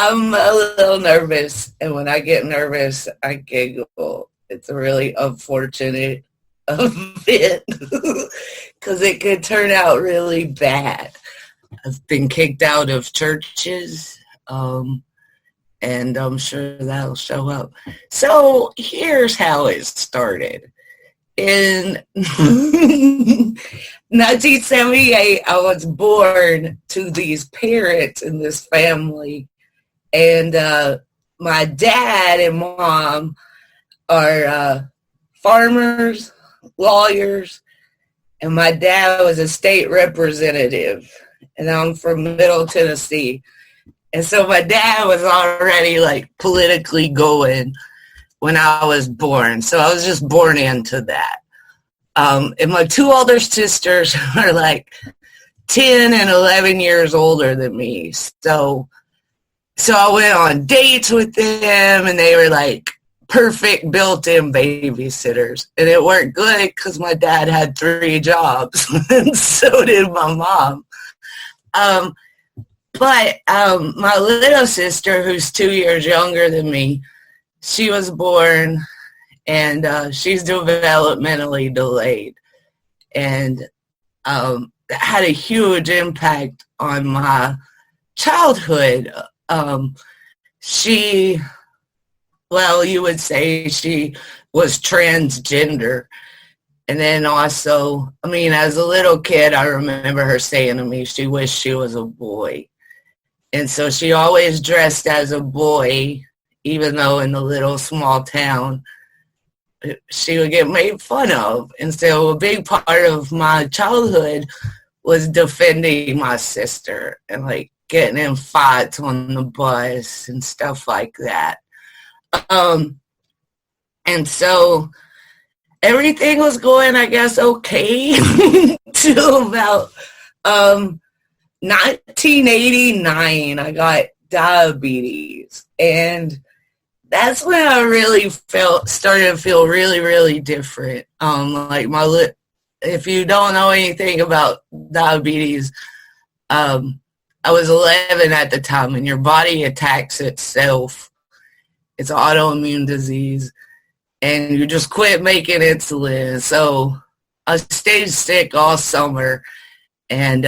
I'm a little nervous, and when I get nervous, I giggle. It's a really unfortunate event because it could turn out really bad. I've been kicked out of churches, and I'm sure that'll show up. So here's how it started. In 1978, I was born to these parents in this family. And my dad and mom are farmers, lawyers, and my dad was a state representative. And I'm from Middle Tennessee. And so my dad was already like politically going when I was born. So I was just born into that. And my two older sisters are like 10 and 11 years older than me. So I went on dates with them, and they were like perfect built-in babysitters. And it worked good because my dad had 3 jobs, and so did my mom. But my little sister, who's 2 years younger than me, she was born, and she's developmentally delayed. And had a huge impact on my childhood. You would say she was transgender. And then also, as a little kid, I remember her saying to me she wished she was a boy. And so she always dressed as a boy, even though in the little small town, she would get made fun of. And so a big part of my childhood was defending my sister and like getting in fights on the bus and stuff like that. And so everything was going, I guess, okay till about 1989. I got diabetes, and that's when I really started to feel really, really different. If you don't know anything about diabetes, I was 11 at the time, and your body attacks itself. It's an autoimmune disease, and you just quit making insulin. So I stayed sick all summer, and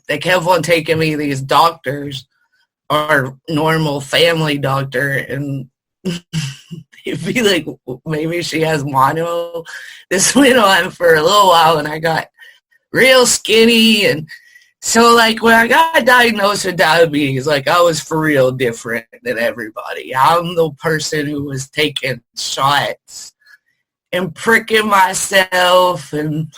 they kept on taking me to these doctors, our normal family doctor, and they'd be like, maybe she has mono. This went on for a little while, and I got real skinny. And so like when I got diagnosed with diabetes, like I was for real different than everybody. I'm the person who was taking shots and pricking myself and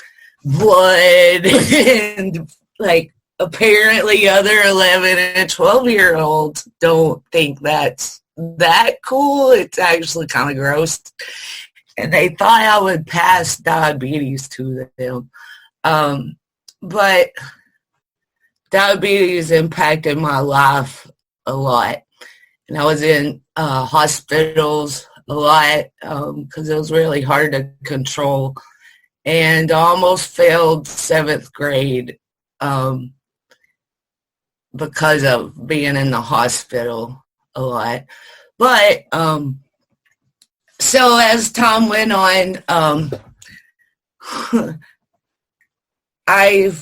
blood and like apparently other 11 and 12-year-olds don't think that's that cool. It's actually kind of gross. And they thought I would pass diabetes to them. But diabetes impacted my life a lot. And I was in hospitals a lot because it was really hard to control. And I almost failed 7th grade because of being in the hospital a lot. But so as time went on, I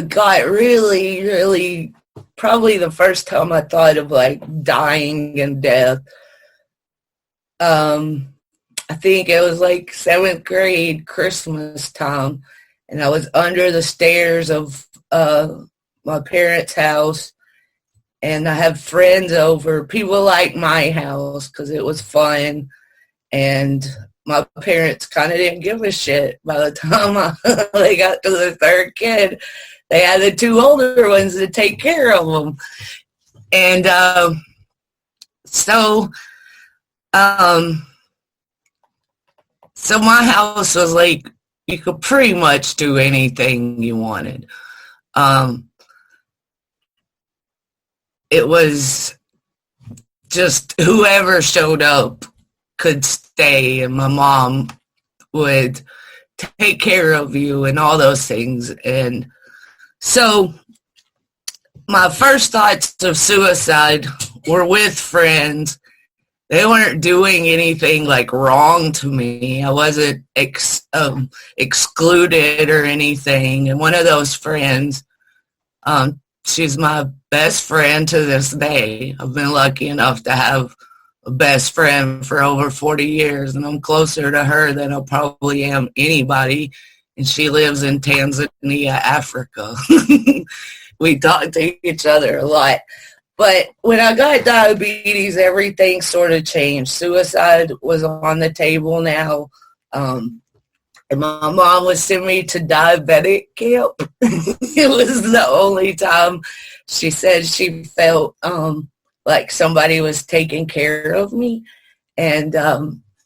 got really, really, probably the first time I thought of like dying and death. I think it was like 7th grade Christmas time, and I was under the stairs of my parents' house, and I had friends over, people like my house because it was fun, and my parents kind of didn't give a shit. By the time they got to the 3rd kid, they had the 2 older ones to take care of them. And so my house was like, you could pretty much do anything you wanted. It was just whoever showed up could stay, and my mom would take care of you and all those things. And so my first thoughts of suicide were with friends. They weren't doing anything like wrong to me. I wasn't excluded or anything. And one of those friends, she's my best friend to this day. I've been lucky enough to have a best friend for over 40 years, and I'm closer to her than I probably am anybody. And she lives in Tanzania, Africa. We talk to each other a lot. But when I got diabetes, everything sort of changed. Suicide was on the table now. And my mom would send me to diabetic camp. It was the only time she said she felt like somebody was taking care of me. And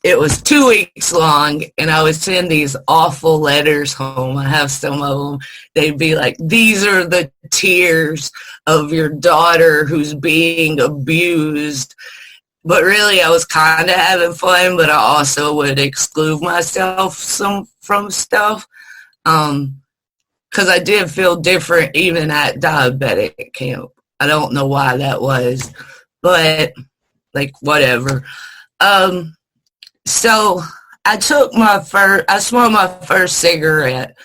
it was 2 weeks long, and I would send these awful letters home. I have some of them. They'd be like, these are the tears of your daughter who's being abused. But really, I was kind of having fun, but I also would exclude myself from stuff because I did feel different even at diabetic camp. I don't know why that was, but like whatever. So I smoked my first cigarette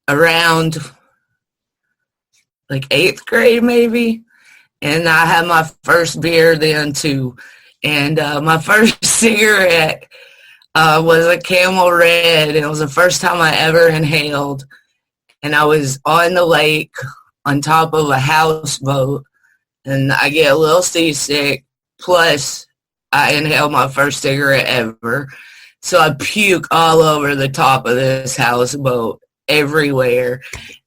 around like 8th grade maybe, and I had my first beer then too. And my first cigarette was a Camel Red, and it was the first time I ever inhaled. And I was on the lake on top of a houseboat, and I get a little seasick, plus I inhaled my first cigarette ever. So I puke all over the top of this houseboat everywhere.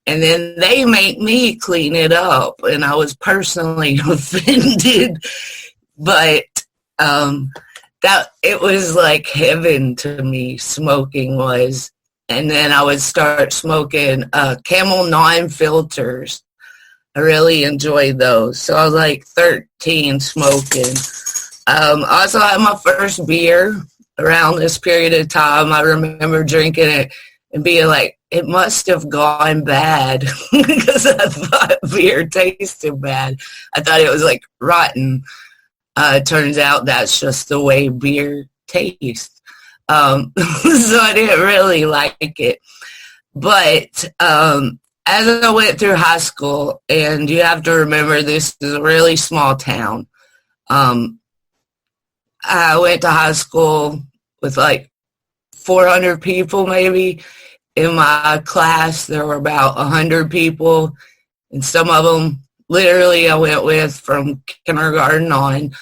And then they make me clean it up. And I was personally offended. But that it was like heaven to me, smoking was. And then I would start smoking Camel non-filters. I really enjoyed those. So I was like 13 smoking. I also had my first beer around this period of time. I remember drinking it and being like, it must have gone bad because I thought beer tasted bad. I thought it was like rotten. Turns out that's just the way beer tastes. So I didn't really like it. But as I went through high school, and you have to remember this is a really small town, I went to high school with like 400 people maybe. In my class, there were about 100 people, and some of them literally I went with from kindergarten on.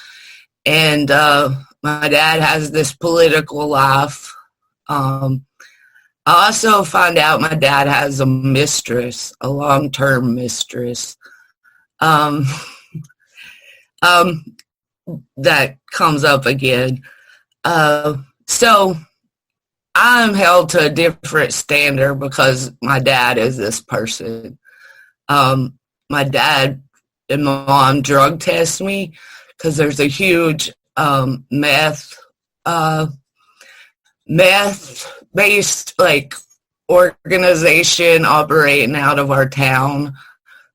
And my dad has this political life. I also found out my dad has a mistress, a long-term mistress. That comes up again. So I'm held to a different standard because my dad is this person. My dad and mom drug test me because there's a huge meth-based like organization operating out of our town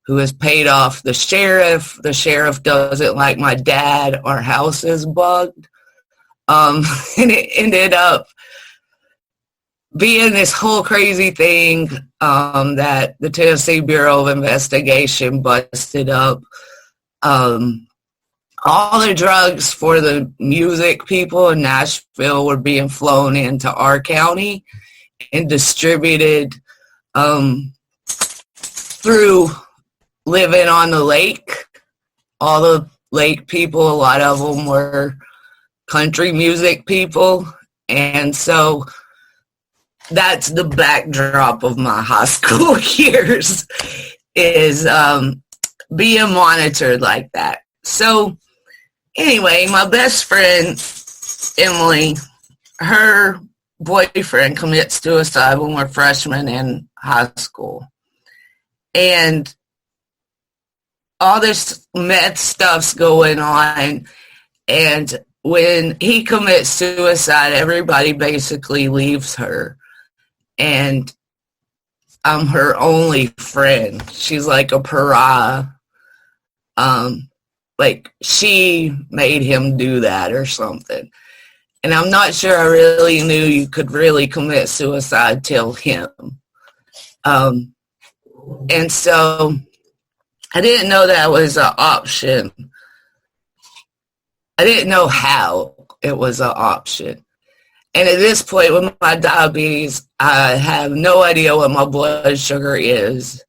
who has paid off the sheriff. The sheriff doesn't like my dad. Our house is bugged. And it ended up being this whole crazy thing that the Tennessee Bureau of Investigation busted up. All the drugs for the music people in Nashville were being flown into our county and distributed through living on the lake. All the lake people, a lot of them were country music people. And so that's the backdrop of my high school years, is being monitored like that. So anyway, my best friend, Emily, her boyfriend commits suicide when we're freshmen in high school. And all this meth stuff's going on. And when he commits suicide, everybody basically leaves her. And I'm her only friend. She's like a pariah. Like she made him do that or something. And I'm not sure I really knew you could really commit suicide till him. And so I didn't know that was an option. I didn't know how it was an option. And at this point with my diabetes, I have no idea what my blood sugar is.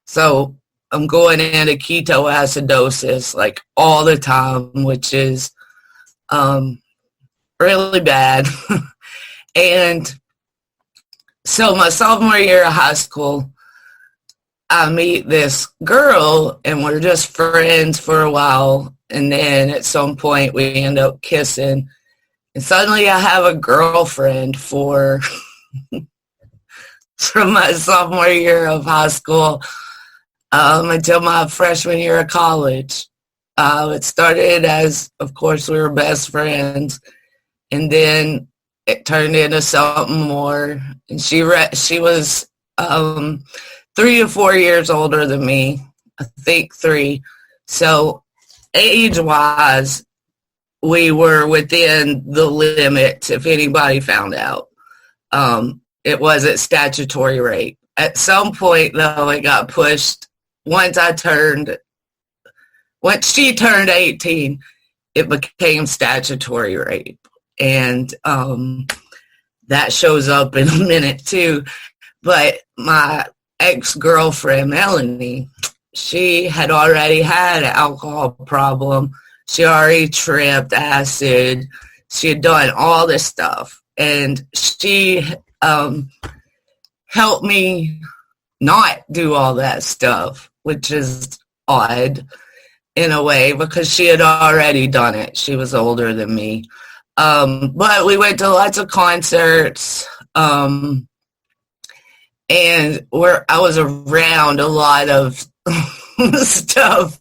So I'm going into ketoacidosis like all the time, which is really bad. And so my sophomore year of high school, I meet this girl and we're just friends for a while. And then at some point we end up kissing. And suddenly I have a girlfriend from my sophomore year of high school until my freshman year of college. It started as, of course, we were best friends. And then it turned into something more. And she was 3 to 4 years older than me. I think 3. So age-wise, we were within the limit if anybody found out. It wasn't statutory rape. At some point, though, it got pushed. Once she turned 18, it became statutory rape. And that shows up in a minute, too. But my ex-girlfriend, Melanie, she had already had an alcohol problem. She already tripped acid. She had done all this stuff. And she helped me not do all that stuff, which is odd in a way because she had already done it. She was older than me. But we went to lots of concerts. And I was around a lot of stuff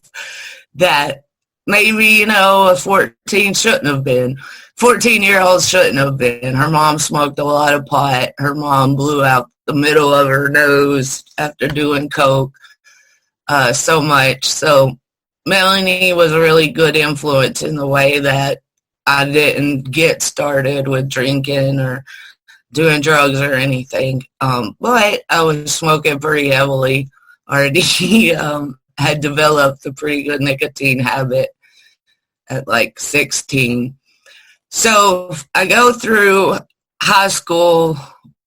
that maybe, a 14 shouldn't have been. 14-year-old shouldn't have been. Her mom smoked a lot of pot. Her mom blew out the middle of her nose after doing coke so much. So Melanie was a really good influence in the way that I didn't get started with drinking or doing drugs or anything. But I was smoking pretty heavily. Already had developed a pretty good nicotine habit at like 16. So I go through high school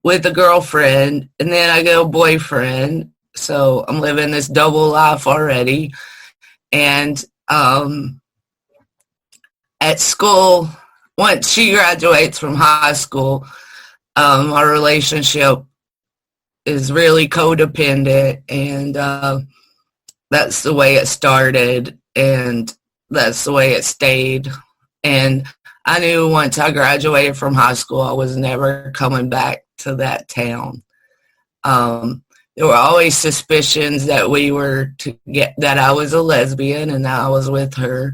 with a girlfriend and then I get a boyfriend. So I'm living this double life already. And at school, once she graduates from high school, our relationship is really codependent, and that's the way it started, and that's the way it stayed. And I knew once I graduated from high school, I was never coming back to that town. There were always suspicions that that I was a lesbian and that I was with her,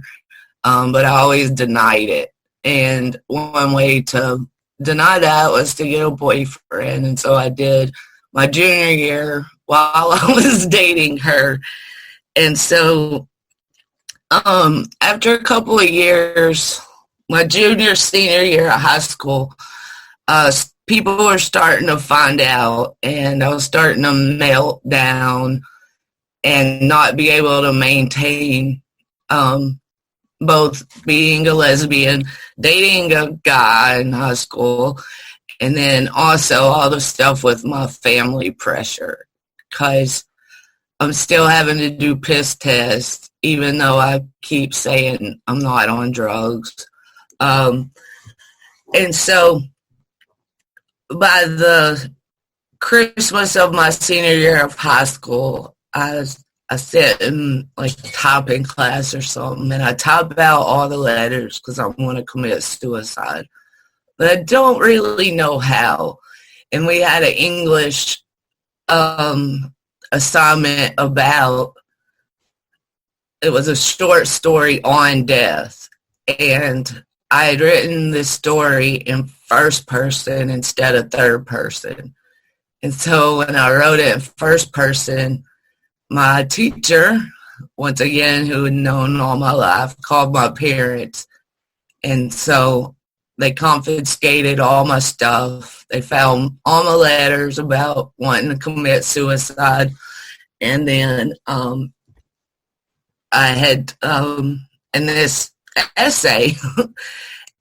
but I always denied it. And one way to deny that was to get a boyfriend, and so I did my junior year while I was dating her. And so after a couple of years, my senior year of high school, people were starting to find out, and I was starting to melt down and not be able to maintain both being a lesbian, dating a guy in high school, and then also all the stuff with my family pressure, because I'm still having to do piss tests, even though I keep saying I'm not on drugs. And so by the Christmas of my senior year of high school, I sit in like typing class or something, and I type out all the letters because I want to commit suicide. But I don't really know how. And we had an English assignment about, it was a short story on death. And I had written this story in first person instead of third person. And so when I wrote it in first person, my teacher, once again, who had known all my life, called my parents. And so they confiscated all my stuff. They found all my letters about wanting to commit suicide. And then I had in this essay,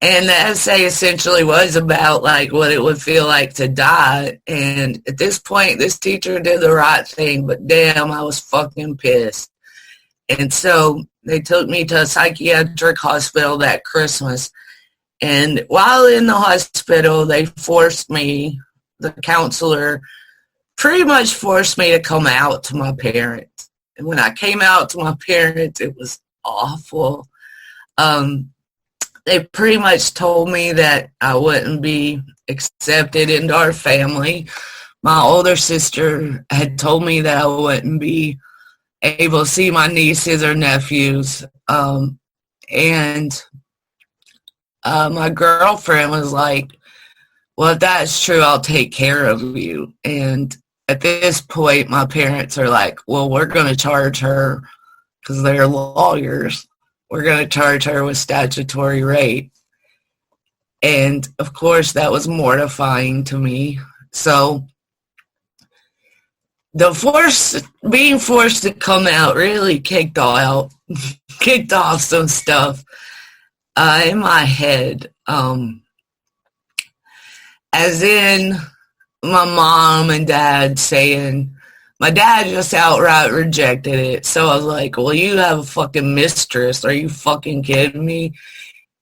and the essay essentially was about like what it would feel like to die. And at this point, this teacher did the right thing, but damn, I was fucking pissed. And so they took me to a psychiatric hospital that Christmas. And while in the hospital, they forced me, the counselor pretty much forced me to come out to my parents. And when I came out to my parents, it was awful. They pretty much told me that I wouldn't be accepted into our family. My older sister had told me that I wouldn't be able to see my nieces or nephews. And my girlfriend was like, well, if that's true, I'll take care of you. And at this point, my parents are like, well, we're going to charge her, because they're lawyers, we're going to charge her with statutory rape. And of course, that was mortifying to me. So being forced to come out really kicked off some stuff in my head. As in my mom and dad saying, my dad just outright rejected it. So I was like, well, you have a fucking mistress. Are you fucking kidding me?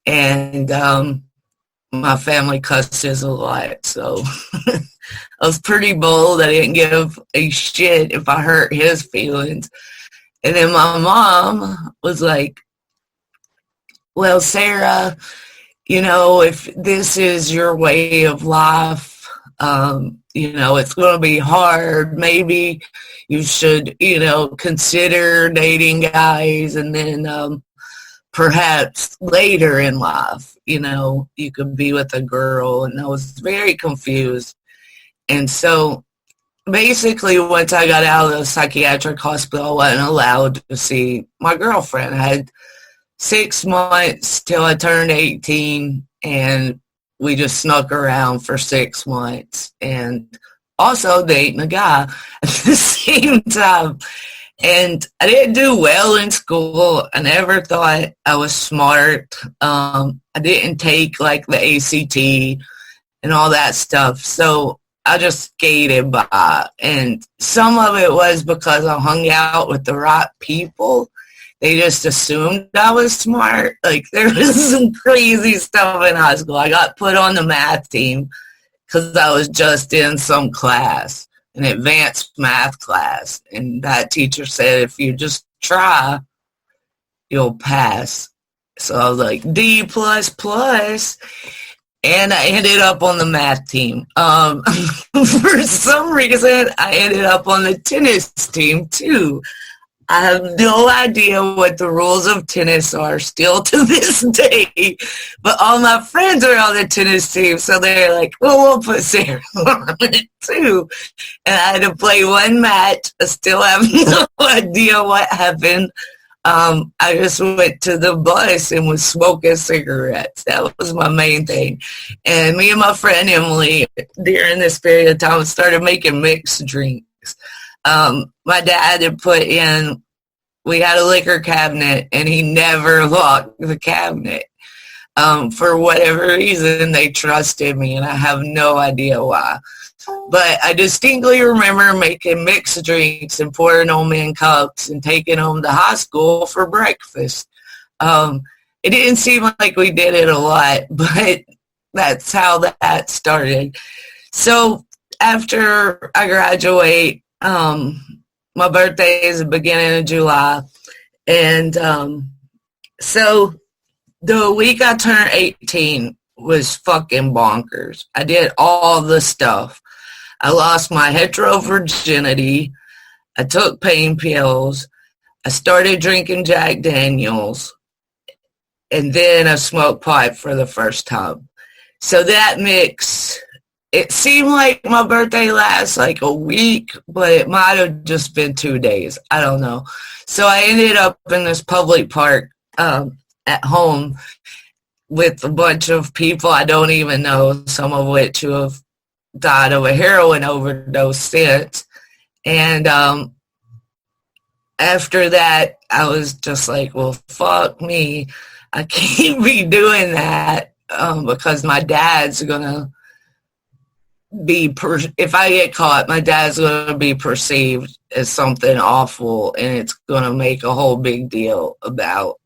And my family cusses a lot. So I was pretty bold. I didn't give a shit if I hurt his feelings. And then my mom was like, well, Sarah, if this is your way of life, it's going to be hard. Maybe you should, consider dating guys, and then perhaps later in life, you could be with a girl. And I was very confused. And so basically once I got out of the psychiatric hospital, I wasn't allowed to see my girlfriend. I had 6 months till I turned 18, and we just snuck around for 6 months, and also dating a guy at the same time. And I didn't do well in school. I never thought I was smart. I didn't take like the ACT and all that stuff. So I just skated by. And some of it was because I hung out with the right people. They just assumed I was smart. Like, there was some crazy stuff in high school. I got put on the math team because I was just in some class, an advanced math class. And that teacher said, if you just try, you'll pass. So I was like, D++. And I ended up on the math team. For some reason, I ended up on the tennis team, too. I have no idea what the rules of tennis are still to this day, but all my friends are on the tennis team, so they're like, well, we'll put Sarah on it too. And I had to play one match. I still have no idea what happened. I just went to the bus and was smoking cigarettes. That was my main thing. And me and my friend Emily, during this period of time, started making mixed drinks. My dad had put in, we had a liquor cabinet, and he never locked the cabinet. For whatever reason, they trusted me, and I have no idea why. But I distinctly remember making mixed drinks and pouring them in cups and taking them to high school for breakfast. It didn't seem like we did it a lot, but that's how that started. So after I graduate, my birthday is the beginning of July. And so the week I turned 18 was fucking bonkers. I did all the stuff. I lost my hetero virginity. I took pain pills. I started drinking Jack Daniels. And then I smoked pipe for the first time. So that mix it seemed like my birthday lasts like a week, but it might have just been 2 days. I don't know. So I ended up in this public park at home with a bunch of people I don't even know, some of which who have died of a heroin overdose since. And after that, I was just like, well, fuck me. I can't be doing that because my dad's going to if I get caught, my dad's going to be perceived as something awful, and it's going to make a whole big deal about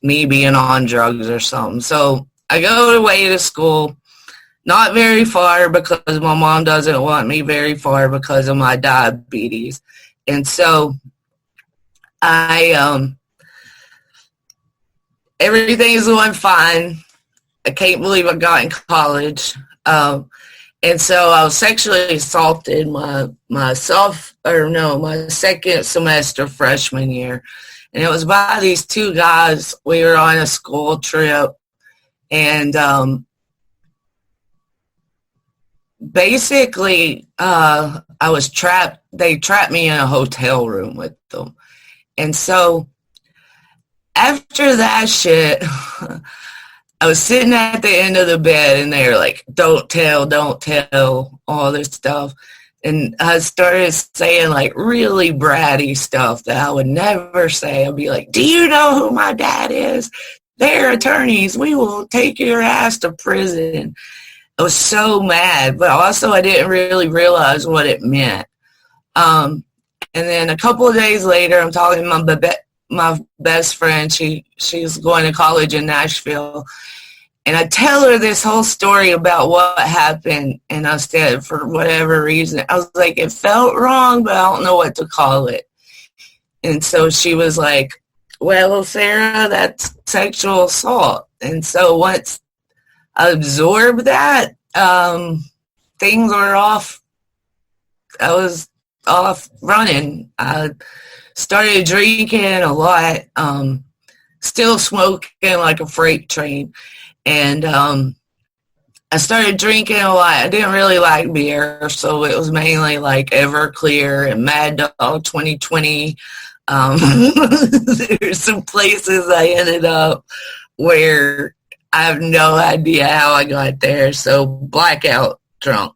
me being on drugs or something. So I go away to school, not very far because my mom doesn't want me very far because of my diabetes. And so everything's going fine. I can't believe I got in college. And so I was sexually assaulted my second semester freshman year. And it was by these two guys. We were on a school trip. And basically, I was trapped. They trapped me in a hotel room with them. And so after that shit, I was sitting at the end of the bed, and they were like, don't tell, all this stuff. And I started saying, like, really bratty stuff that I would never say. I'd be like, do you know who my dad is? They're attorneys. We will take your ass to prison. I was so mad, but also I didn't really realize what it meant. And then a couple of days later, I'm talking to my best friend. She's going to college in Nashville. And I tell her this whole story about what happened. And I said, for whatever reason, I was like, it felt wrong, but I don't know what to call it. And so she was like, well, Sarah, that's sexual assault. And so once I absorbed that, things were off. I was off running. I started drinking a lot, still smoking like a freight train. And I started drinking a lot. I didn't really like beer, so it was mainly like Everclear and Mad Dog 2020. There's some places I ended up where I have no idea how I got there, so blackout drunk.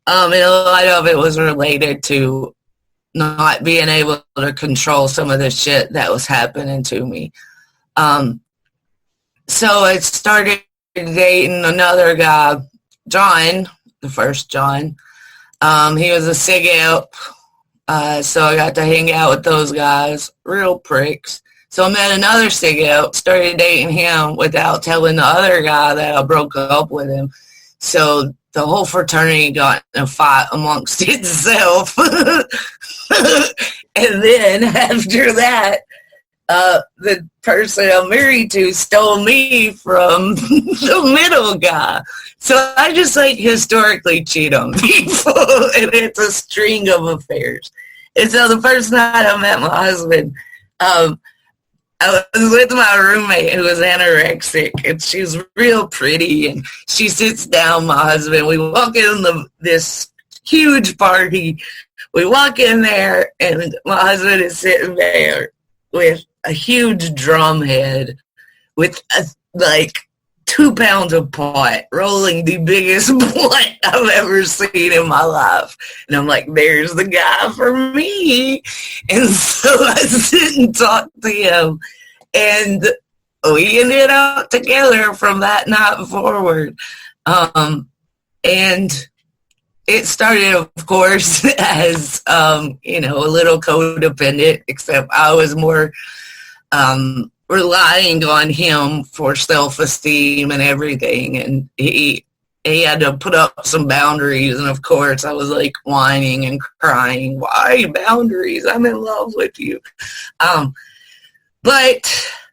And a lot of it was related to not being able to control some of the shit that was happening to me. So I started dating another guy, John, the first John. He was a sig amp, so I got to hang out with those guys, real pricks. So I met another sig amp, started dating him without telling the other guy that I broke up with him. So the whole fraternity got in a fight amongst itself. And then after that, the person I'm married to stole me from the middle guy. So I just like historically cheat on people, and it's a string of affairs. And so the first night I met my husband, I was with my roommate who was anorexic, and she's real pretty, and she sits down, my husband. We walk in this huge party. We walk in there, and my husband is sitting there with a huge drum head with like 2 pounds of pot, rolling the biggest blunt I've ever seen in my life. And I'm like, there's the guy for me. And so I sit and talk to him, and we ended up together from that night forward. And it started, of course, as, a little codependent, except I was more relying on him for self-esteem and everything. And he had to put up some boundaries. And, of course, I was, like, whining and crying. Why boundaries? I'm in love with you. But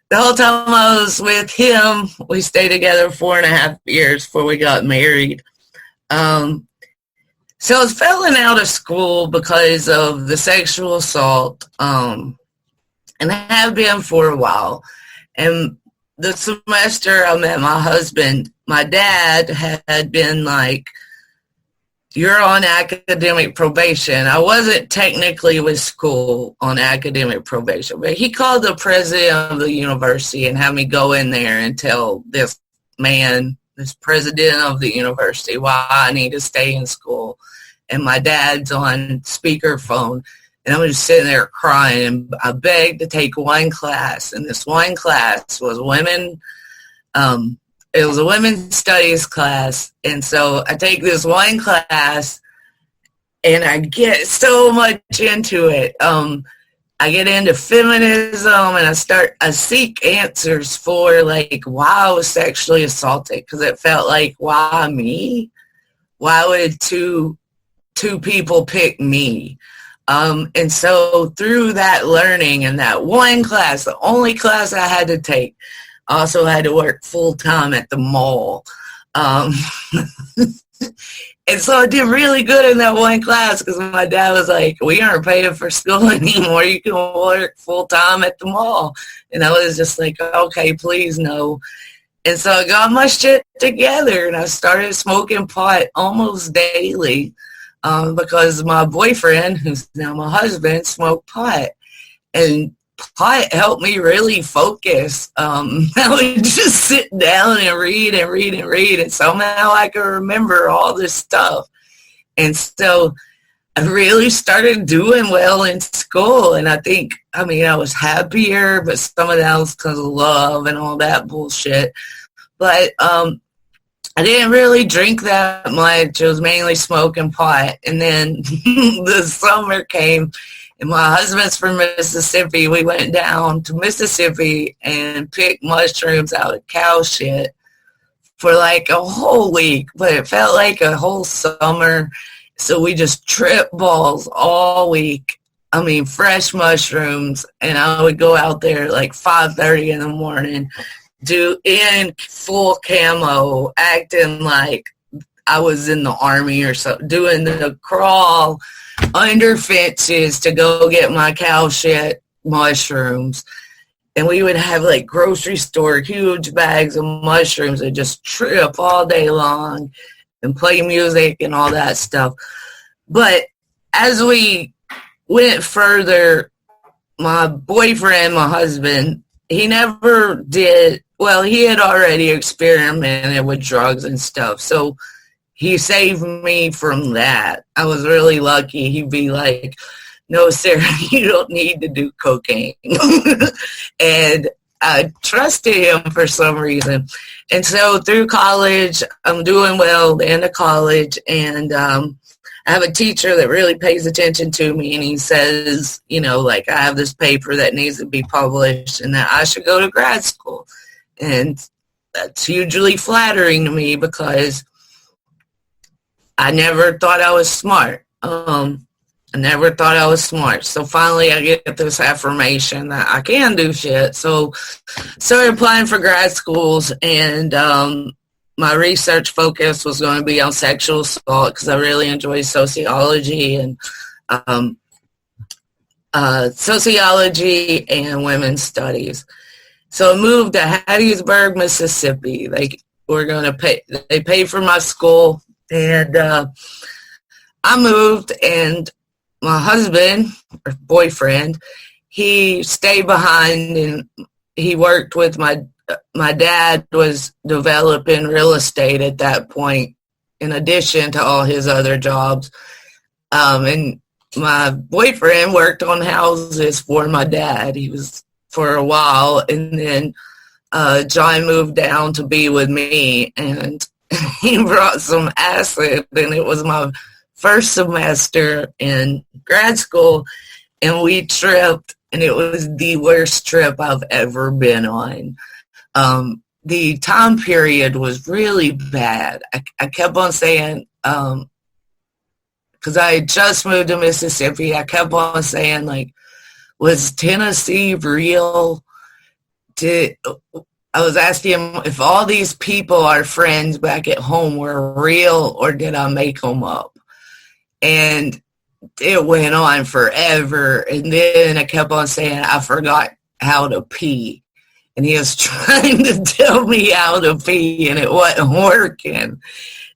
the whole time I was with him, we stayed together 4.5 years before we got married. So I was failing out of school because of the sexual assault, and I have been for a while. And the semester I met my husband, my dad had been like, you're on academic probation. I wasn't technically with school on academic probation, but he called the president of the university and had me go in there and tell this man, this president of the university, why I need to stay in school. And my dad's on speakerphone, and I was just sitting there crying. And I begged to take one class, and this one class was women. It was a women's studies class, and so I take this one class, and I get so much into it. I get into feminism, and I seek answers for like why I was sexually assaulted, because it felt like, why me? Why would two people pick me? And so through that learning and that one class, the only class I had to take, I also had to work full-time at the mall. And so I did really good in that one class because my dad was like, we aren't paying for school anymore. You can work full-time at the mall. And I was just like, okay, please no. And so I got my shit together, and I started smoking pot almost daily because my boyfriend, who's now my husband, smoked pot. And pot helped me really focus. I would just sit down and read, and somehow I could remember all this stuff. And so I really started doing well in school, and I think, I was happier, but some of that was because of love and all that bullshit. But I didn't really drink that much. It was mainly smoking pot. And then the summer came, and my husband's from Mississippi. We went down to Mississippi and picked mushrooms out of cow shit for like a whole week, but it felt like a whole summer. So we just tripped balls all week. Fresh mushrooms. And I would go out there like 5:30 in the morning, in full camo, acting like I was in the army or something, doing the crawl under fences to go get my cow shit mushrooms. And we would have like grocery store huge bags of mushrooms and just trip all day long and play music and all that stuff. But as we went further, my boyfriend, my husband, he never did, well, he had already experimented with drugs and stuff. So he saved me from that. I was really lucky. He'd be like, no, Sarah, you don't need to do cocaine. And I trusted him for some reason. And so through college, I'm doing well, the end of college, and I have a teacher that really pays attention to me, and he says, I have this paper that needs to be published and that I should go to grad school. And that's hugely flattering to me because I never thought I was smart. So finally I get this affirmation that I can do shit. So started applying for grad schools, and my research focus was going to be on sexual assault because I really enjoy sociology and women's studies. So I moved to Hattiesburg, Mississippi. They paid for my school. And I moved, and my husband, or boyfriend, he stayed behind, and he worked with my dad was developing real estate at that point, in addition to all his other jobs. And my boyfriend worked on houses for my dad. He was for a while, and then John moved down to be with me, and he brought some acid, and it was my first semester in grad school, and we tripped, and it was the worst trip I've ever been on. The time period was really bad. I kept on saying, because I had just moved to Mississippi, I kept on saying, was Tennessee real? I was asking him if all these people, our friends back at home, were real, or did I make them up? And it went on forever. And then I kept on saying I forgot how to pee. and he was trying to tell me how to pee, and it wasn't working.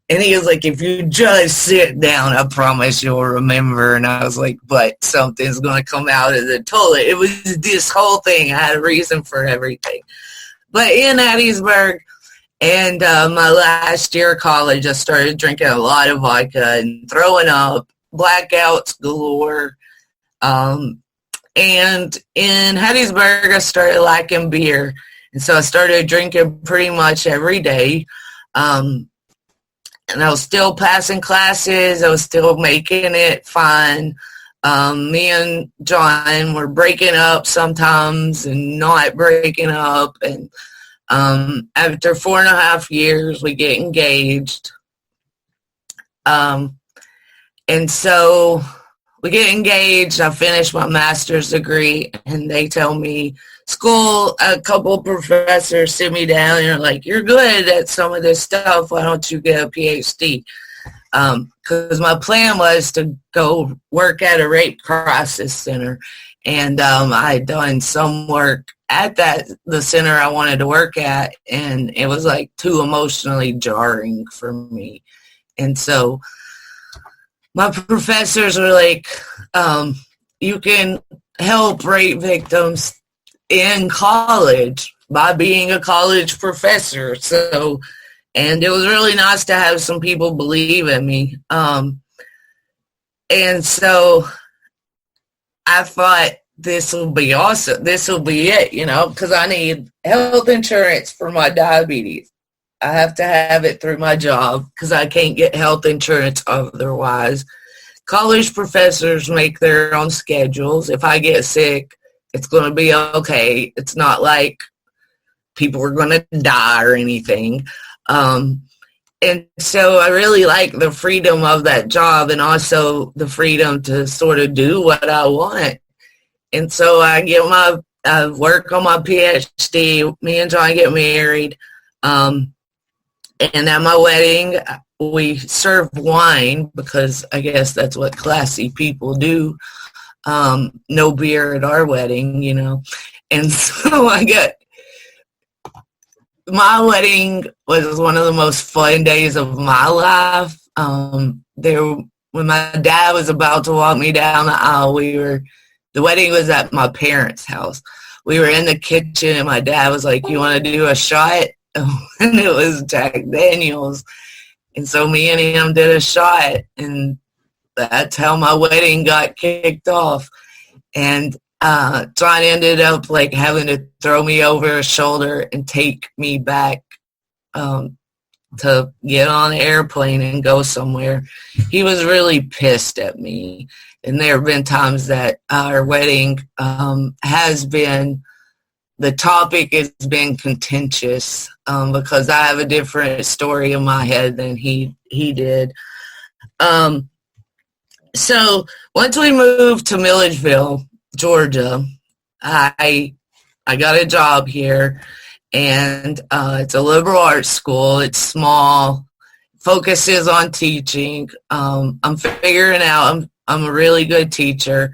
And he was like, if you just sit down, I promise you'll remember. And I was like, but something's going to come out of the toilet. It was this whole thing. I had a reason for everything. But in Hattiesburg and my last year of college, I started drinking a lot of vodka and throwing up, blackouts galore. And in Hattiesburg, I started liking beer. And so I started drinking pretty much every day. And I was still passing classes. I was still making it fun. Me and John were breaking up sometimes and not breaking up. And after 4.5 years, we get engaged. And so we get engaged. I finished my master's degree, and they tell me, a couple of professors sit me down and are like, you're good at some of this stuff. Why don't you get a PhD? Because my plan was to go work at a rape crisis center. And I had done some work at the center I wanted to work at, and it was like too emotionally jarring for me. And so my professors were like, you can help rape victims in college by being a college professor. So, and it was really nice to have some people believe in me. And so I thought, this will be awesome. This will be it, because I need health insurance for my diabetes. I have to have it through my job because I can't get health insurance otherwise. College professors make their own schedules. If I get sick, it's going to be okay. It's not like people are going to die or anything. And so I really like the freedom of that job, and also the freedom to sort of do what I want. And so I work on my PhD. Me and John get married. And at my wedding, we serve wine because I guess that's what classy people do. No beer at our wedding, And so my wedding was one of the most fun days of my life. When my dad was about to walk me down the aisle, the wedding was at my parents' house. We were in the kitchen, and my dad was like, you want to do a shot? And it was Jack Daniels. And so me and him did a shot, and that's how my wedding got kicked off. And John ended up having to throw me over his shoulder and take me back to get on an airplane and go somewhere. He was really pissed at me. And there have been times that our wedding the topic has been contentious because I have a different story in my head than he did. So once we moved to Milledgeville, Georgia, I got a job here, and it's a liberal arts school. It's small, focuses on teaching. I'm figuring out I'm a really good teacher.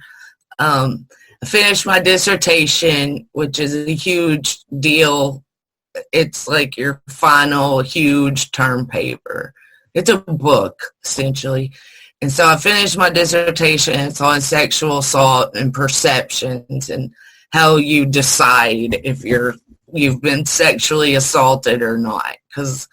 I finished my dissertation, which is a huge deal. It's like your final huge term paper. It's a book, essentially. And so I finished my dissertation. It's on sexual assault and perceptions and how you decide if you've been sexually assaulted or not. Because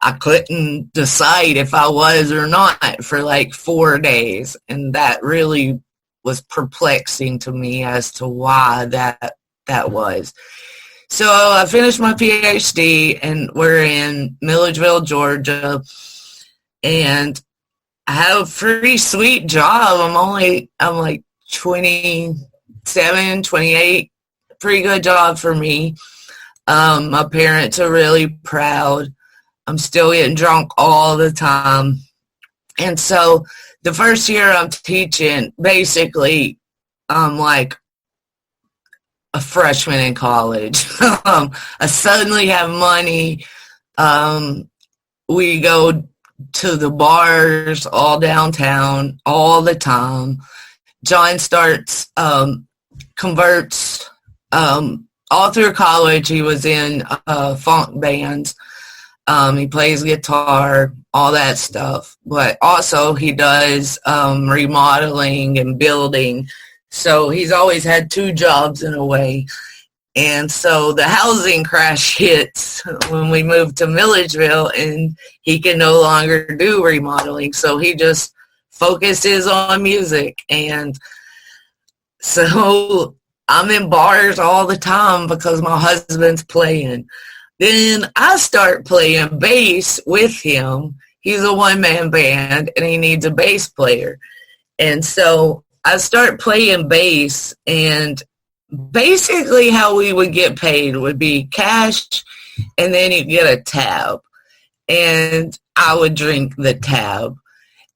I couldn't decide if I was or not for 4 days. And that really was perplexing to me as to why that was. So I finished my PhD, and we're in Milledgeville, Georgia. And I have a pretty sweet job. I'm like 27, 28. Pretty good job for me. My parents are really proud. I'm still getting drunk all the time. And so the first year I'm teaching, basically, I'm like a freshman in college. I suddenly have money. We go to the bars all downtown all the time. John converts all through college, he was in funk bands. He plays guitar, all that stuff. But also he does remodeling and building. So he's always had two jobs in a way. And so the housing crash hits when we moved to Milledgeville, and he can no longer do remodeling. So he just focuses on music. And so I'm in bars all the time because my husband's playing. Then I start playing bass with him. He's a one-man band, and he needs a bass player. And so I start playing bass, and basically how we would get paid would be cash, and then you get a tab. And I would drink the tab.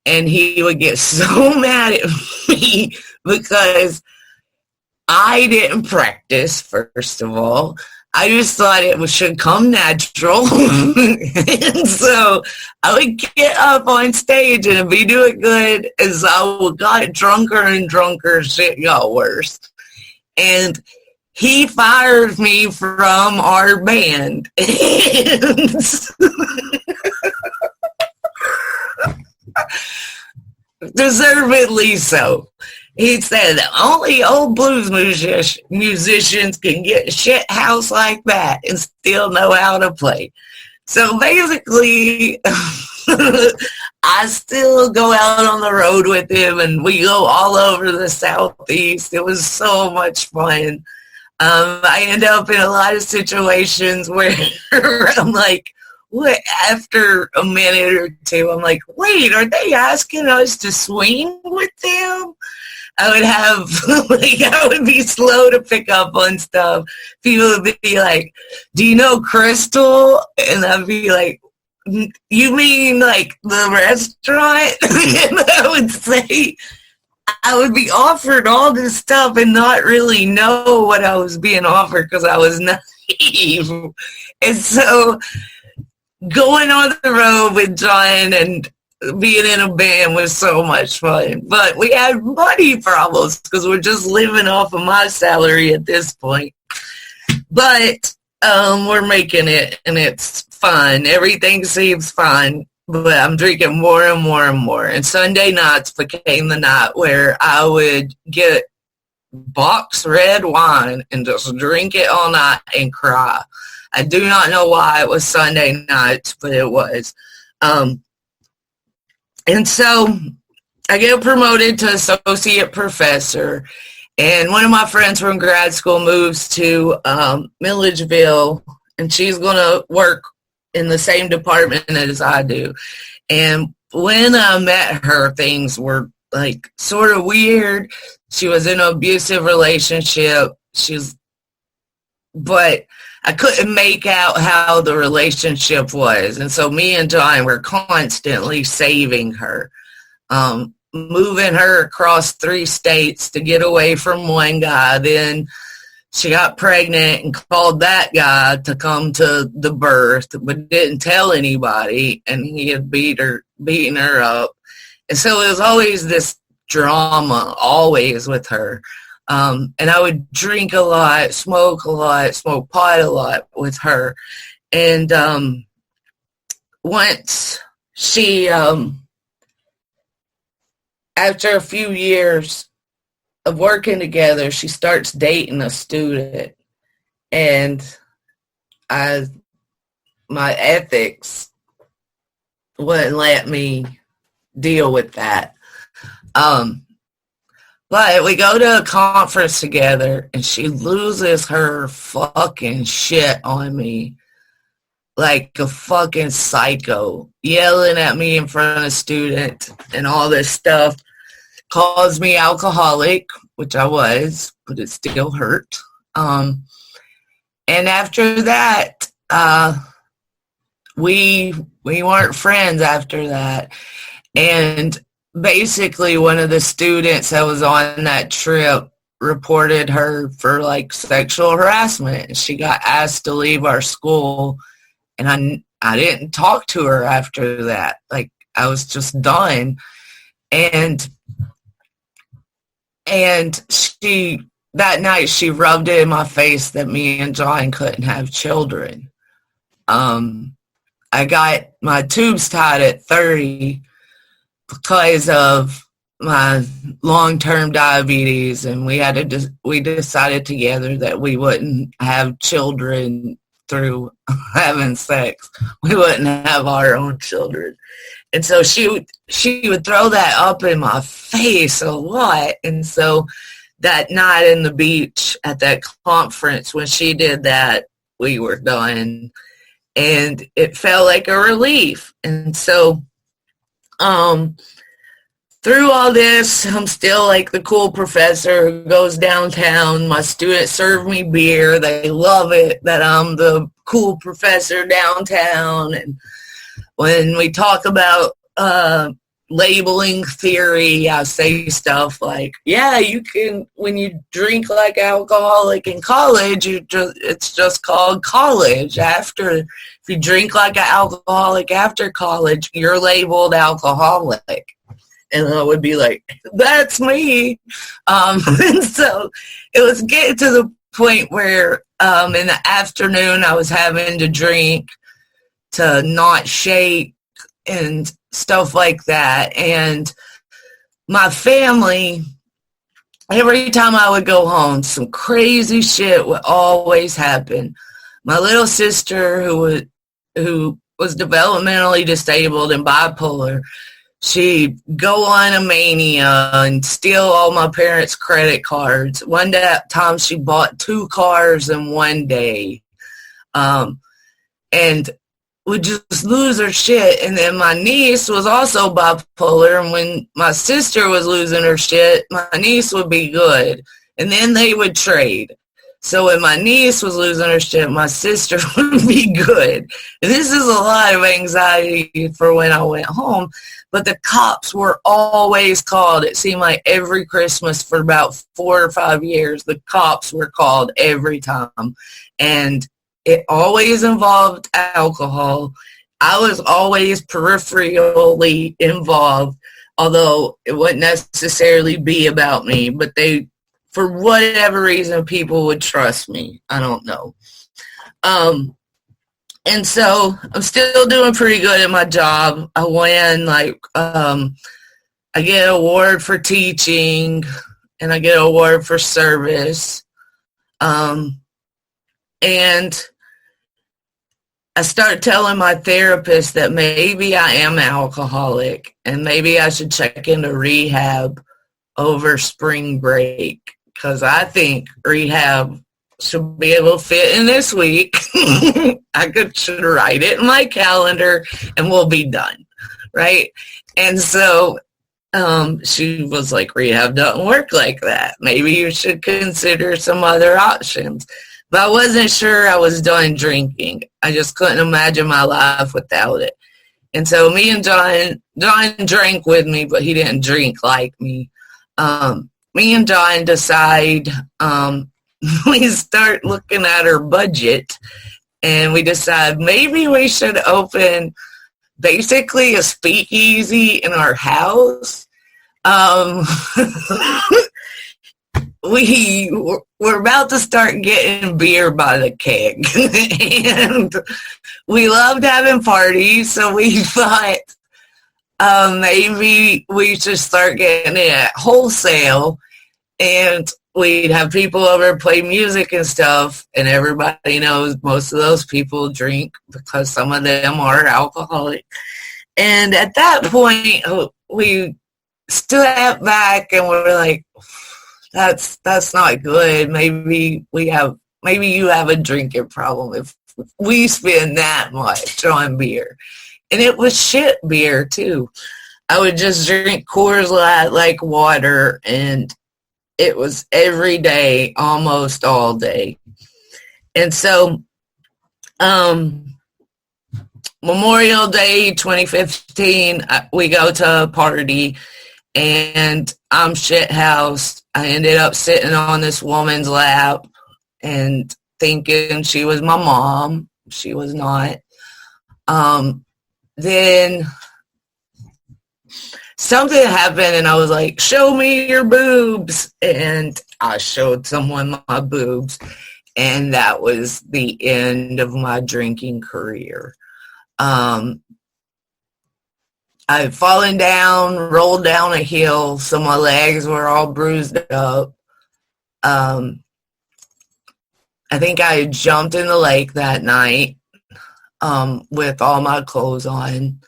And he would get so mad at me because I didn't practice, first of all. I just thought it should come natural. And so I would get up on stage and be doing good as I got drunker and drunker. Shit got worse. And he fired me from our band. Deservedly so. He said that only old blues musicians can get a shit house like that and still know how to play. So basically, I still go out on the road with him, and we go all over the Southeast. It was so much fun. I end up in a lot of situations where I'm like, what? After a minute or two, I'm like, wait, are they asking us to swing with them? I would be slow to pick up on stuff. People would be like, do you know Crystal? And I'd be like, you mean like the restaurant? And I would say, I would be offered all this stuff and not really know what I was being offered because I was naive. And so going on the road with John and being in a band was so much fun. But we had money problems because we're just living off of my salary at this point. But we're making it, and it's fun. Everything seems fun, but I'm drinking more and more and more. And Sunday nights became the night where I would get box red wine and just drink it all night and cry. I do not know why it was Sunday nights, but it was. And so I get promoted to associate professor, and one of my friends from grad school moves to Milledgeville, and she's going to work in the same department as I do. And when I met her, things were like sort of weird. She was in an abusive relationship. But I couldn't make out how the relationship was. And so me and John were constantly saving her, moving her across 3 states to get away from one guy. Then she got pregnant and called that guy to come to the birth, but didn't tell anybody. And he had beaten her up. And so it was always this drama, always with her. And I would drink a lot, smoke pot a lot with her. And once she, after a few years of working together, she starts dating a student. And my ethics wouldn't let me deal with that. But we go to a conference together, and she loses her fucking shit on me like a fucking psycho, yelling at me in front of students and all this stuff. Calls me alcoholic, which I was, but it still hurt. And after that, we weren't friends after that. And basically, one of the students that was on that trip reported her for like sexual harassment. She got asked to leave our school, and I didn't talk to her after that. Like, I was just done. And she that night she rubbed it in my face that me and John couldn't have children. I got my tubes tied at 30 because of my long-term diabetes, and we decided together that we wouldn't have children through having sex. We wouldn't have our own children. And so she would throw that up in my face a lot. And so that night in the beach at that conference, when she did that, we were done. And it felt like a relief. And so through all this, I'm still like the cool professor who goes downtown. My students serve me beer. They love it that I'm the cool professor downtown. And when we talk about labeling theory, I say stuff like, yeah, you can, when you drink like alcoholic in college, it's just called college. If you drink like an alcoholic after college, you're labeled alcoholic. And I would be like, that's me. And so it was getting to the point where in the afternoon I was having to drink to not shake and stuff like that. And my family, every time I would go home, some crazy shit would always happen. My little sister, who was developmentally disabled and bipolar, she'd go on a mania and steal all my parents' credit cards. One time she bought 2 cars in one day. And would just lose her shit. And then my niece was also bipolar, and when my sister was losing her shit, my niece would be good. And then they would trade. So when my niece was losing her shit, my sister would be good. And this is a lot of anxiety for when I went home. But the cops were always called. It seemed like every Christmas for about 4 or 5 years, the cops were called every time. And it always involved alcohol. I was always peripherally involved, although it wouldn't necessarily be about me. But for whatever reason, people would trust me. I don't know. And so I'm still doing pretty good at my job. I win, I get an award for teaching, and I get an award for service. And I start telling my therapist that maybe I am an alcoholic and maybe I should check into rehab over spring break, because I think rehab should be able to fit in this week. should write it in my calendar and we'll be done, right? And so she was like, rehab doesn't work like that. Maybe you should consider some other options. But I wasn't sure I was done drinking. I just couldn't imagine my life without it. And so me and John drank with me, but he didn't drink like me. Me and John decide, we start looking at our budget, and we decide maybe we should open basically a speakeasy in our house. We're about to start getting beer by the keg. And we loved having parties, so we thought maybe we should start getting it at wholesale, and we'd have people over play music and stuff, and everybody knows most of those people drink because some of them are alcoholic. And at that point, we stepped back and we're like, that's not good. Maybe you have a drinking problem if we spend that much on beer. And it was shit beer too. I would just drink Coors Light like water, and it was every day, almost all day. And so Memorial Day 2015, we go to a party, and I'm shithoused. I ended up sitting on this woman's lap and thinking she was my mom. She was not. Then something happened and I was like, show me your boobs. And I showed someone my boobs. And that was the end of my drinking career. I'd fallen down, rolled down a hill, so my legs were all bruised up. I think I jumped in the lake that night with all my clothes on.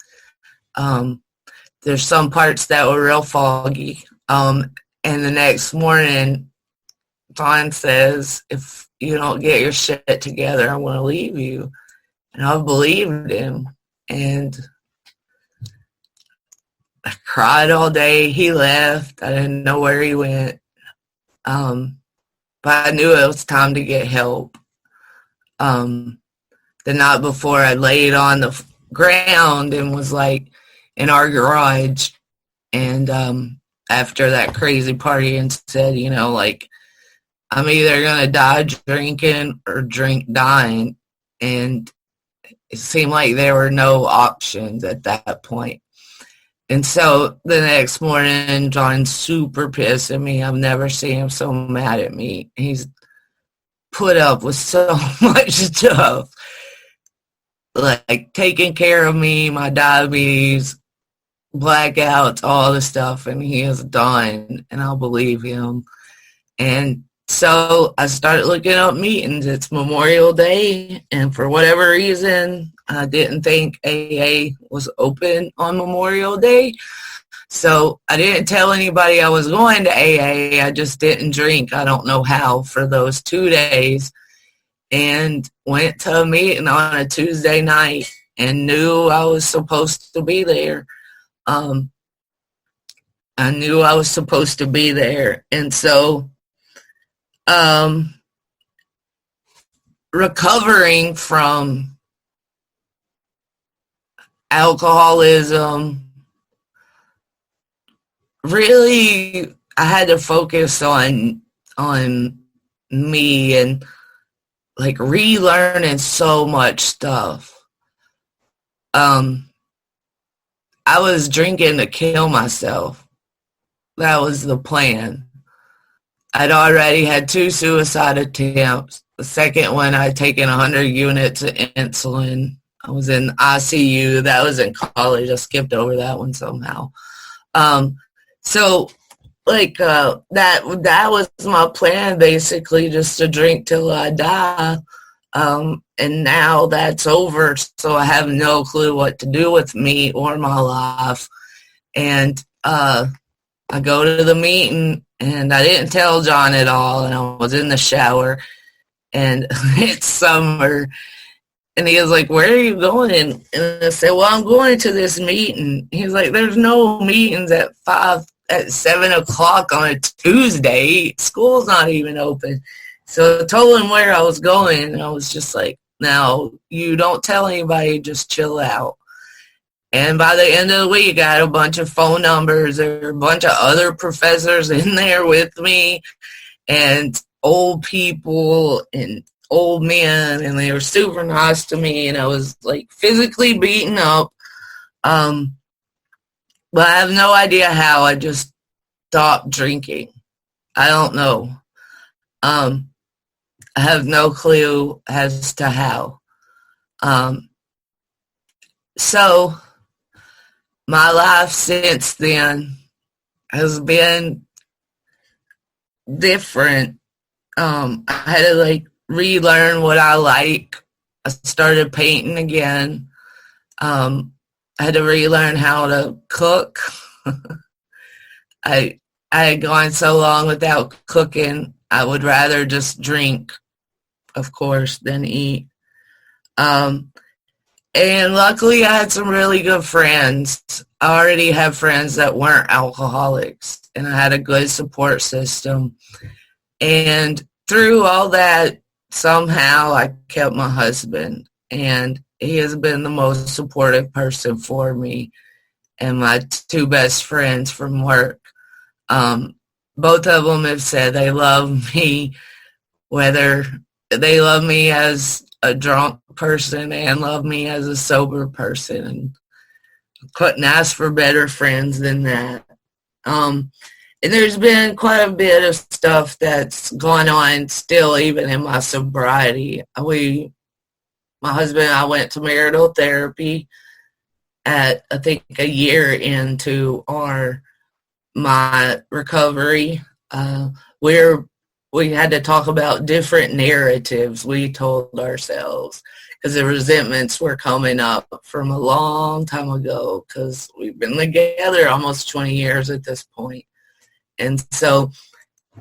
There's some parts that were real foggy. And the next morning, Don says, if you don't get your shit together, I want to leave you. And I believed him. And I cried all day. He left. I didn't know where he went. But I knew it was time to get help. The night before, I laid on the ground and was like in our garage. And after that crazy party, and said, you know, like, I'm either going to die drinking or drink dying. And it seemed like there were no options at that point. And so the next morning, John's super pissed at me. I've never seen him so mad at me. He's put up with so much stuff, like taking care of me, my diabetes, blackouts, all the stuff, and he is done, and I'll believe him. And so I started looking up meetings. It's Memorial Day, and for whatever reason, I didn't think AA was open on Memorial Day. So I didn't tell anybody I was going to AA. I just didn't drink. I don't know how for those 2 days. And went to a meeting on a Tuesday night and knew I was supposed to be there. I knew I was supposed to be there. And so recovering from alcoholism, really, I had to focus on me and like relearning so much stuff. I was drinking to kill myself. That was the plan. I'd already had 2 suicide attempts. The second one, I'd taken 100 units of insulin. I was in ICU. That was in college. I skipped over that one somehow. So, like, that was my plan, basically, just to drink till I die. And now that's over, so I have no clue what to do with me or my life. And I go to the meeting, and I didn't tell John at all, and I was in the shower, and it's summer. And he was like, where are you going? And I said, well, I'm going to this meeting. He's like, there's no meetings at 7 o'clock on a Tuesday. School's not even open. So I told him where I was going. And I was just like, now, you don't tell anybody, just chill out. And by the end of the week, I had a bunch of phone numbers. There were a bunch of other professors in there with me, and old people and old men, and they were super nice to me, and I was like physically beaten up. But I have no idea how. I just stopped drinking. I don't know. I have no clue as to how. So my life since then has been different. I had to like relearn what I like. I started painting again. I had to relearn how to cook. I had gone so long without cooking. I would rather just drink, of course, than eat. And luckily I had some really good friends. I already have friends that weren't alcoholics, and I had a good support system. And through all that, somehow I kept my husband, and he has been the most supportive person for me, and my 2 best friends from work. Both of them have said they love me, whether they love me as a drunk person and love me as a sober person. And couldn't ask for better friends than that. And there's been quite a bit of stuff that's gone on still, even in my sobriety. My husband and I went to marital therapy at, I think, a year into my recovery. We had to talk about different narratives we told ourselves because the resentments were coming up from a long time ago because we've been together almost 20 years at this point. And so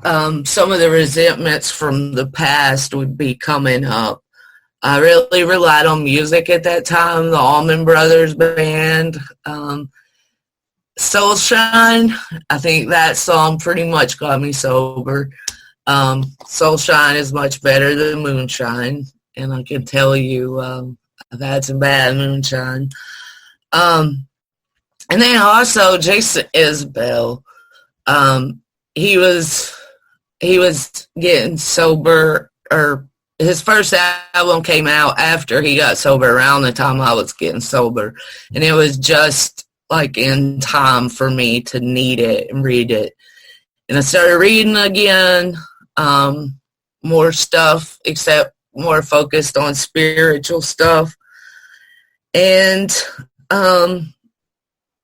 some of the resentments from the past would be coming up. I really relied on music at that time, the Allman Brothers Band. Soulshine, I think that song pretty much got me sober. Soulshine is much better than moonshine, and I can tell you I've had some bad moonshine. And then also Jason Isbell, he was getting sober, or his first album came out after he got sober, around the time I was getting sober, and it was just like in time for me to need it and read it. And I started reading again, more stuff, except more focused on spiritual stuff. And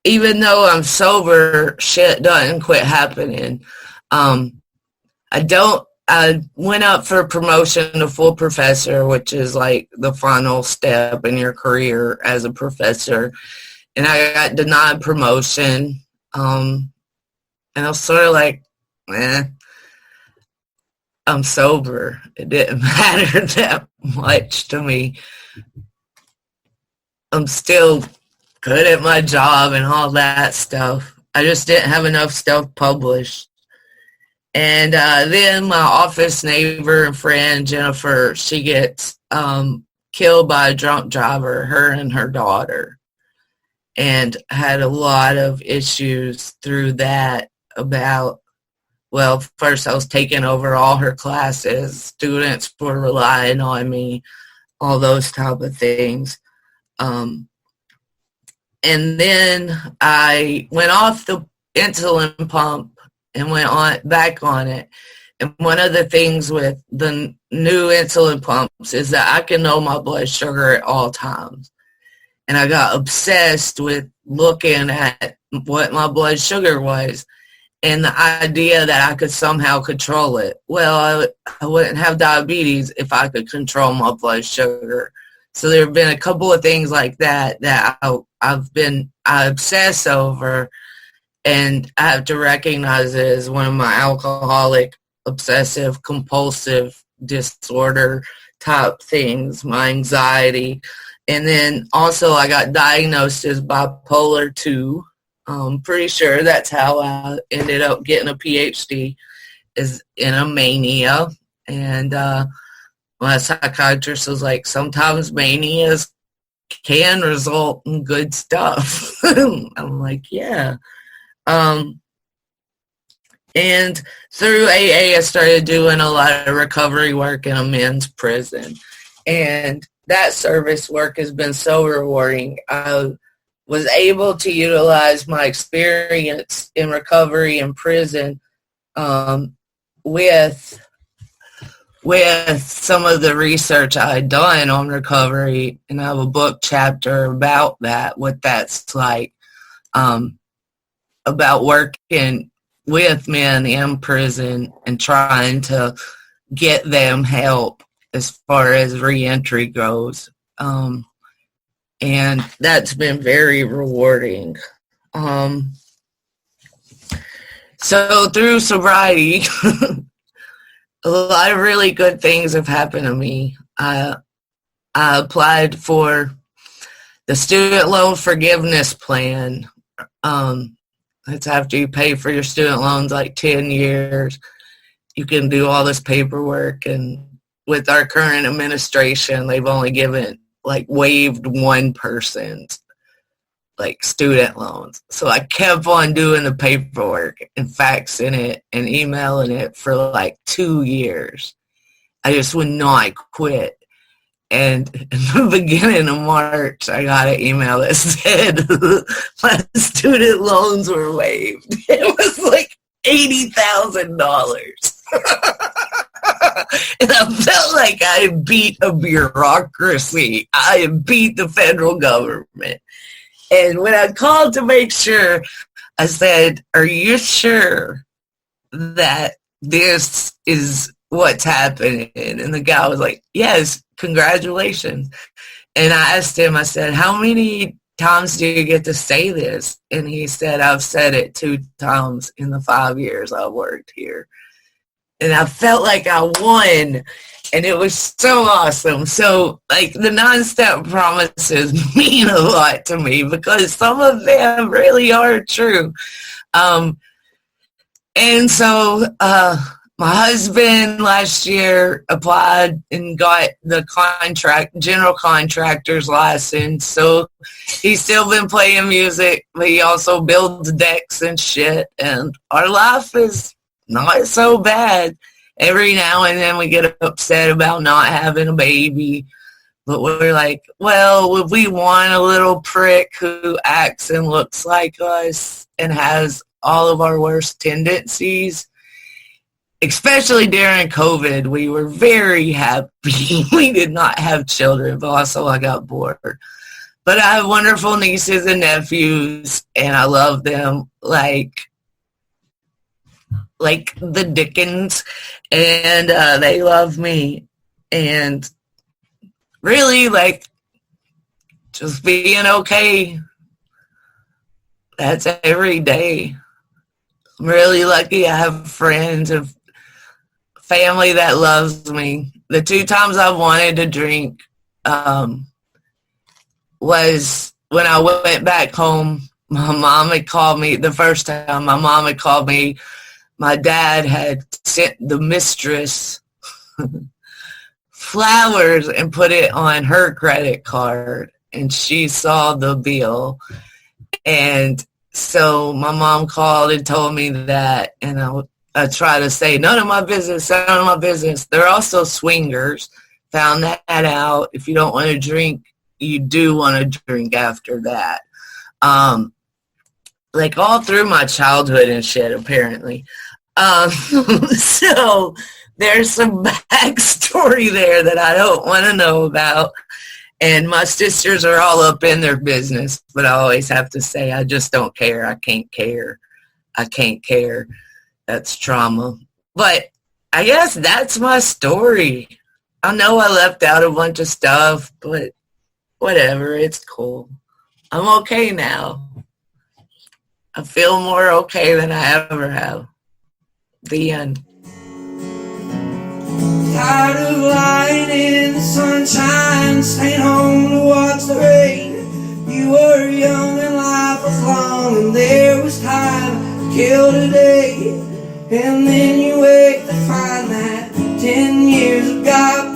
even though I'm sober, shit doesn't quit happening. I went up for promotion to full professor, which is like the final step in your career as a professor. And I got denied promotion. And I was sort of like, I'm sober. It didn't matter that much to me. I'm still good at my job and all that stuff. I just didn't have enough stuff published. And then my office neighbor and friend, Jennifer, she gets killed by a drunk driver, her and her daughter. And had a lot of issues through that about, well, first I was taking over all her classes. Students were relying on me, all those type of things. And then I went off the insulin pump and went back on it. And one of the things with the new insulin pumps is that I can know my blood sugar at all times. And I got obsessed with looking at what my blood sugar was and the idea that I could somehow control it. Well, I wouldn't have diabetes if I could control my blood sugar. So there have been a couple of things like that I obsess over, and I have to recognize it as one of my alcoholic obsessive compulsive disorder type things, my anxiety. And then also I got diagnosed as bipolar 2. I'm pretty sure that's how I ended up getting a PhD, is in a mania. And my psychiatrist was like, sometimes manias can result in good stuff. I'm like, yeah. And through AA, I started doing a lot of recovery work in a men's prison. And that service work has been so rewarding. I was able to utilize my experience in recovery in prison with some of the research I had done on recovery, and I have a book chapter about that, what that's like, about working with men in prison and trying to get them help as far as reentry goes. And that's been very rewarding. So through sobriety, a lot of really good things have happened to me. I applied for the student loan forgiveness plan. It's after you pay for your student loans like 10 years, you can do all this paperwork. And with our current administration, they've only waived one person's student loans. So I kept on doing the paperwork and faxing it and emailing it for 2 years. I just would not quit. And in the beginning of March, I got an email that said my student loans were waived. It was like $80,000. And I felt like I beat a bureaucracy. I beat the federal government. And when I called to make sure, I said, are you sure that this is what's happening? And the guy was like, yes, congratulations. And I asked him, I said, how many times do you get to say this? And he said, I've said it 2 times in the 5 years I've worked here. And I felt like I won, and it was so awesome. So, like, the 9-step promises mean a lot to me because some of them really are true. And so my husband last year applied and got the general contractor's license. So he's still been playing music, but he also builds decks and shit. And our life is not so bad. Every now and then we get upset about not having a baby, but we're like, well, if we want a little prick who acts and looks like us and has all of our worst tendencies, especially during COVID, we were very happy we did not have children, but also I got bored. But I have wonderful nieces and nephews, and I love them like the Dickens, and they love me. And really, like, just being okay. That's every day. I'm really lucky I have friends and family that loves me. The 2 times I wanted to drink was when I went back home. My mom had called me. The first time my mom had called me, my dad had sent the mistress flowers and put it on her credit card, and she saw the bill. And so my mom called and told me that, and I try to say, none of my business, none of my business. They're also swingers. Found that out. If you don't want to drink, you do want to drink after that. Like all through my childhood and shit, apparently. So there's some backstory there that I don't want to know about. And my sisters are all up in their business, but I always have to say, I just don't care. I can't care. I can't care. That's trauma. But I guess that's my story. I know I left out a bunch of stuff, but whatever. It's cool. I'm okay now. I feel more okay than I ever have. The end. Tired of lying in the sunshine, staying home to watch the rain. You were young and life was long, and there was time to kill today. And then you wake to find that 10 years have got